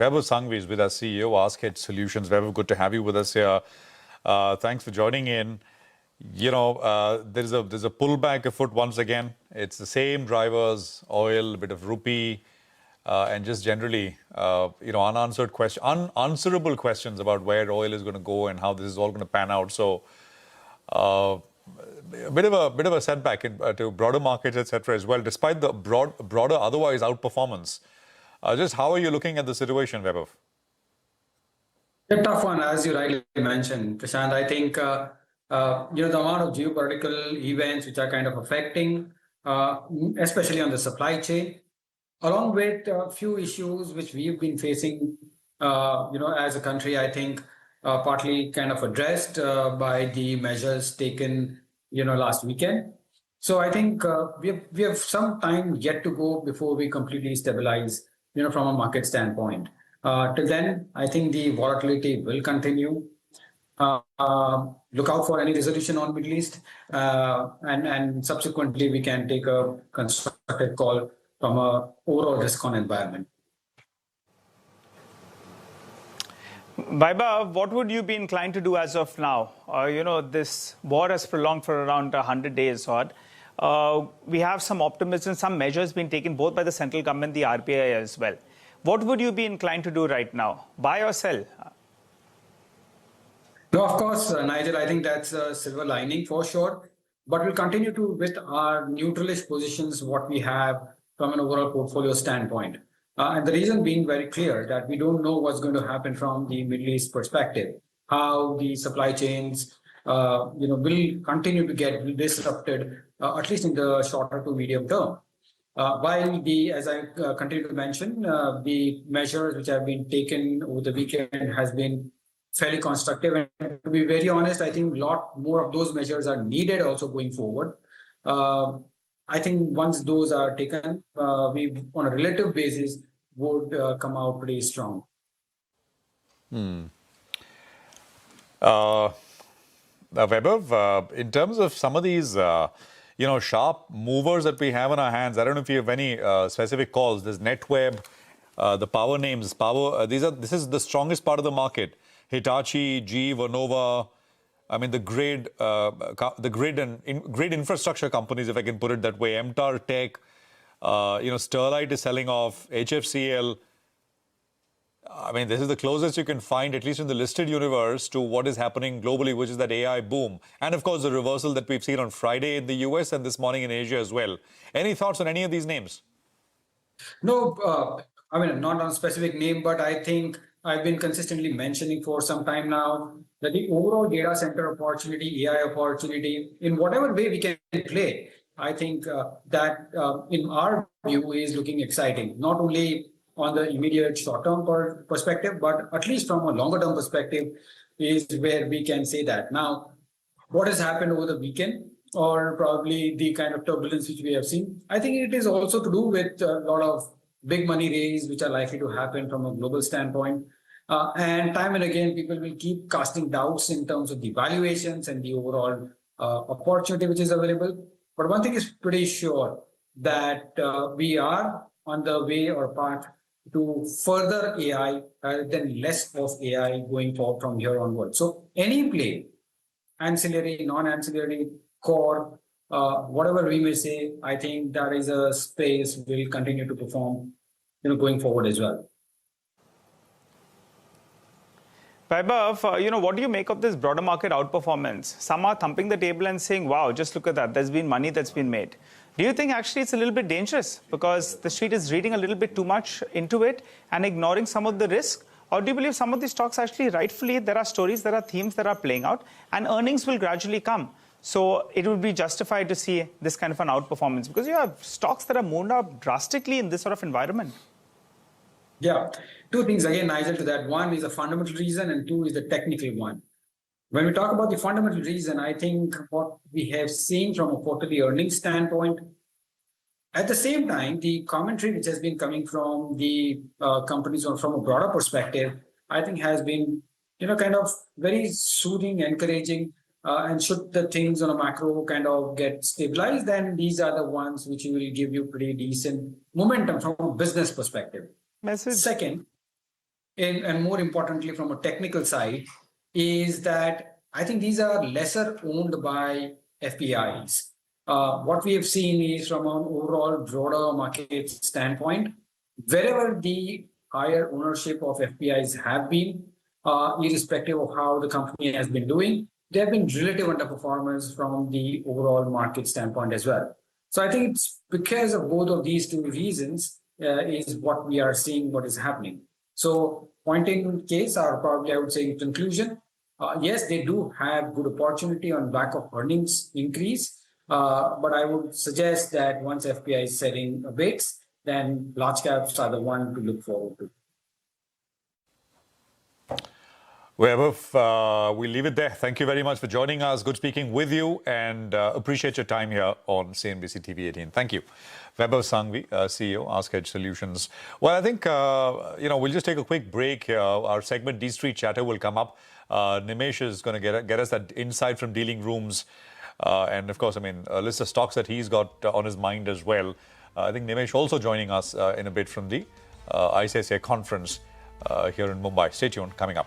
Vaibhav Sanghavi is with us, CEO, Ask Hedge Solutions. Vaibhav, good to have you with us here. Thanks for joining in. There's a pullback afoot once again. It's the same drivers, oil, a bit of rupee, and just generally, unanswerable questions about where oil is going to go and how this is all going to pan out. So, a bit of a setback to broader markets, etc. as well, despite the broader otherwise outperformance. Just how are you looking at the situation, Vaibhav? A tough one, as you rightly mentioned, Prashant. I think the amount of geopolitical events which are kind of affecting, especially on the supply chain, along with a few issues which we've been facing, as a country. I think partly kind of addressed by the measures taken, last weekend. So I think we have some time yet to go before we completely stabilize, from a market standpoint. Till then, I think the volatility will continue. Look out for any resolution on Middle East, and subsequently we can take a constructive call from a overall risk-on environment. Vaibhav, what would you be inclined to do as of now? This war has prolonged for around 100 days odd. We have some optimism, some measures being taken both by the central government, the RBI as well. What would you be inclined to do right now? Buy or sell? No, of course, Nigel, I think that's a silver lining for sure. But we'll continue to, with our neutralish positions, what we have from an overall portfolio standpoint. And the reason being very clear that we don't know what's going to happen from the Middle East perspective, how the supply chains, will continue to get disrupted, at least in the shorter to medium term. While as I continue to mention, the measures which have been taken over the weekend has been fairly constructive. And to be very honest, I think a lot more of those measures are needed also going forward. I think once those are taken, we, on a relative basis, would come out pretty strong. Vaibhav, in terms of some of these, sharp movers that we have in our hands, I don't know if you have any specific calls. There's NetWeb, the power names, this is the strongest part of the market. Hitachi, GE, Vernova, I mean, the grid and grid infrastructure companies, if I can put it that way. MTAR Tech, Sterlite is selling off, HFCL. I mean, this is the closest you can find, at least in the listed universe, to what is happening globally, which is that AI boom. And of course, the reversal that we've seen on Friday in the US and this morning in Asia as well. Any thoughts on any of these names? No, not on a specific name, but I think I've been consistently mentioning for some time now that the overall data center opportunity, AI opportunity, in whatever way we can play, I think that in our view is looking exciting, not only on the immediate short-term perspective, but at least from a longer-term perspective is where we can say that. Now, what has happened over the weekend, or probably the kind of turbulence which we have seen, I think it is also to do with a lot of big money raise, which are likely to happen from a global standpoint. And time and again, people will keep casting doubts in terms of the valuations and the overall opportunity which is available. But one thing is pretty sure that we are on the way or path to further AI rather than less of AI going forward from here onward. So any play, ancillary, non-ancillary, core, whatever we may say, I think that is a space will continue to perform, going forward as well. Vaibhav, what do you make of this broader market outperformance? Some are thumping the table and saying, wow, just look at that. There's been money that's been made. Do you think actually it's a little bit dangerous because the street is reading a little bit too much into it and ignoring some of the risk? Or do you believe some of these stocks actually rightfully, there are stories, there are themes that are playing out and earnings will gradually come? So it would be justified to see this kind of an outperformance because you have stocks that are moved up drastically in this sort of environment. Yeah, two things again, Nigel, to that. One is a fundamental reason and two is the technical one. When we talk about the fundamental reason, I think what we have seen from a quarterly earnings standpoint, at the same time, the commentary which has been coming from the companies or from a broader perspective, I think has been, kind of very soothing, encouraging, and should the things on a macro kind of get stabilized, then these are the ones which will give you pretty decent momentum from a business perspective. Message. Second, and more importantly, from a technical side, is that I think these are lesser owned by FPIs. What we have seen is from an overall broader market standpoint, wherever the higher ownership of FPIs have been, irrespective of how the company has been doing, there have been relative underperformance from the overall market standpoint as well. So I think it's because of both of these two reasons is what we are seeing, what is happening. So pointing case, or probably I would say in conclusion, yes, they do have good opportunity on back of earnings increase, but I would suggest that once FPI is setting a base, then large caps are the one to look forward to. Vaibhav, we'll leave it there. Thank you very much for joining us. Good speaking with you, and appreciate your time here on CNBC TV18. Thank you. Vaibhav Sanghavi, CEO, Ask Hedge Solutions. Well, I think, we'll just take a quick break here. Our segment D Street Chatter will come up. Nimesh is going to get us that insight from dealing rooms. And of course, a list of stocks that he's got on his mind as well. I think Nimesh also joining us in a bit from the ICICI conference here in Mumbai. Stay tuned, coming up.